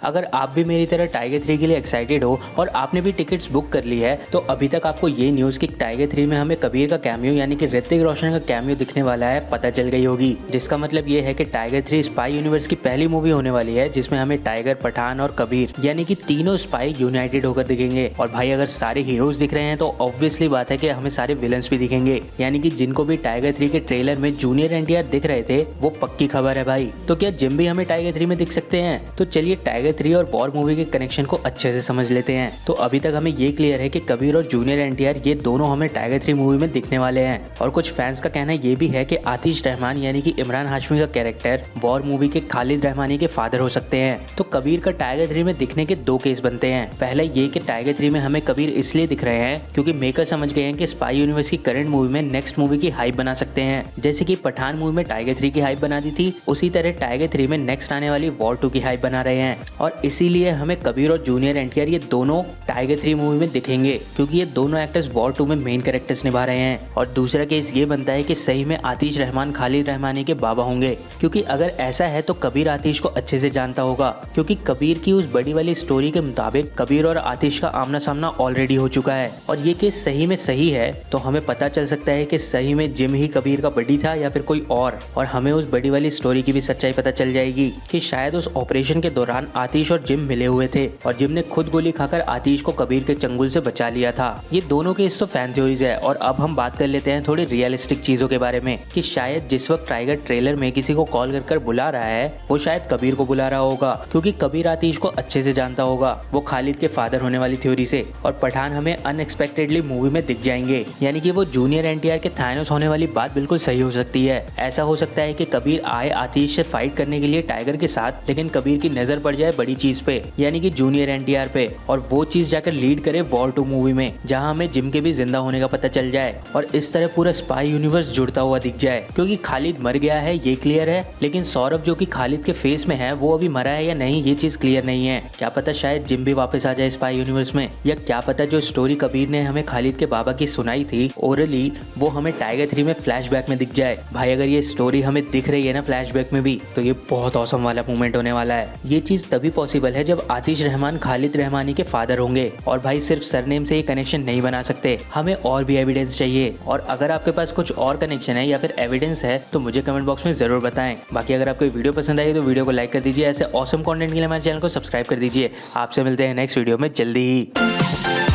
अगर आप भी मेरी तरह टाइगर 3 के लिए एक्साइटेड हो और आपने भी टिकट्स बुक कर ली है तो अभी तक आपको ये न्यूज़ कि टाइगर 3 में हमें कबीर का कैमियो यानी कि ऋतिक रोशन का कैमियो दिखने वाला है पता चल गई होगी। जिसका मतलब ये है कि टाइगर 3 स्पाई यूनिवर्स की पहली मूवी होने वाली है जिसमें हमें टाइगर, पठान और कबीर यानी कि तीनों स्पाई यूनाइटेड होकर दिखेंगे। और भाई अगर सारे हीरोज दिख रहे हैं तो ऑब्वियसली बात है कि हमें सारे विलन्स भी दिखेंगे, यानी कि जिनको भी टाइगर 3 के ट्रेलर में जूनियर एनटीआर दिख रहे थे वो पक्की खबर है भाई। तो क्या जिम भी हमें टाइगर 3 में दिख सकते हैं? तो चलिए टाइगर 3 और वॉर मूवी के कनेक्शन को अच्छे से समझ लेते हैं। तो अभी तक हमें ये क्लियर है कि कबीर और जूनियर एनटीआर ये दोनों हमें टाइगर 3 मूवी में दिखने वाले हैं। और कुछ फैंस का कहना ये भी है कि आतिश रहमान यानी कि इमरान हाशमी का कैरेक्टर वॉर मूवी के खालिद रहमानी के फादर हो सकते हैं। तो कबीर का टाइगर 3 में दिखने के दो केस बनते हैं। पहला ये कि टाइगर 3 में हमें कबीर इसलिए दिख रहे हैं क्योंकि मेकर समझ गए हैं कि स्पाई यूनिवर्स की करंट मूवी में नेक्स्ट मूवी की हाइप बना सकते हैं। जैसे कि पठान मूवी में टाइगर 3 की हाइप बना दी थी, उसी तरह टाइगर 3 में नेक्स्ट आने वाली वॉर 2 की हाइप बना रहे हैं। और इसीलिए हमें कबीर और जूनियर एनटीआर ये दोनों टाइगर 3 मूवी में दिखेंगे क्योंकि ये दोनों एक्टर्स वॉर 2 में मेन कैरेक्टर्स निभा रहे हैं। और दूसरा केस ये बनता है कि सही में आतिश रहमान खालिद रहमानी के बाबा होंगे, क्योंकि अगर ऐसा है तो कबीर आतिश को अच्छे से जानता होगा, क्योंकि कबीर की उस बड़ी वाली स्टोरी के मुताबिक कबीर और आतिश का आमना सामना ऑलरेडी हो चुका है। और ये केस सही में सही है तो हमें पता चल सकता है कि सही में जिम ही कबीर का बडी था या फिर कोई और हमें उस बड़ी वाली स्टोरी की भी सच्चाई पता चल जाएगी कि शायद उस ऑपरेशन के दौरान आतिश और जिम मिले हुए थे और जिम ने खुद गोली खाकर आतिश को कबीर के चंगुल से बचा लिया था। ये दोनों के तो फैन थ्योरीज है। और अब हम बात कर लेते हैं थोड़ी रियलिस्टिक चीजों के बारे में कि शायद जिस वक्त टाइगर ट्रेलर में किसी को कॉल कर बुला रहा है वो शायद कबीर को बुला रहा होगा, क्योंकि कबीर आतिश को अच्छे से जानता होगा, वो खालिद के फादर होने वाली थ्योरी से। और पठान हमें अनएक्सपेक्टेडली मूवी में दिख जाएंगे, यानी कि वो जूनियर एनटीआर के थानोस होने वाली बात बिल्कुल सही हो सकती है। ऐसा हो सकता है कि कबीर आए आतिश से फाइट करने के लिए टाइगर के साथ, लेकिन कबीर की नजर पड़ जाए बड़ी चीज पे यानी कि जूनियर एनटीआर पे, और वो चीज जाकर लीड करे वॉर 2 मूवी में जहां हमें जिम के भी जिंदा होने का पता चल जाए और इस तरह पूरा स्पाई यूनिवर्स जुड़ता हुआ दिख जाए। क्योंकि खालिद मर गया है ये क्लियर है, लेकिन सौरभ जो कि खालिद के फेस में है वो अभी मरा है या नहीं ये चीज क्लियर नहीं है। क्या पता शायद जिम भी वापस आ जाए स्पाई यूनिवर्स में, या क्या पता जो स्टोरी कबीर ने हमें खालिद के बाबा की सुनाई थी ओरली वो हमें टाइगर 3 में फ्लैशबैक में दिख जाए। भाई अगर ये स्टोरी हमें दिख रही है ना फ्लैशबैक में भी तो ये बहुत ऑसम वाला मूवमेंट होने वाला है। ये चीज तभी पॉसिबल है जब आतिश रहमान खालिद रहमानी के फादर होंगे। और भाई सिर्फ सरनेम से ये कनेक्शन नहीं बना सकते, हमें और भी एविडेंस चाहिए। और अगर आपके पास कुछ और कनेक्शन है या फिर एविडेंस है तो मुझे कमेंट बॉक्स में जरूर बताएं। बाकी अगर आपको वीडियो पसंद आई तो वीडियो को लाइक कर दीजिए। ऐसे ऑसम कंटेंट के लिए हमारे चैनल को सब्सक्राइब कर दीजिए। आपसे मिलते हैं नेक्स्ट वीडियो में जल्दी ही।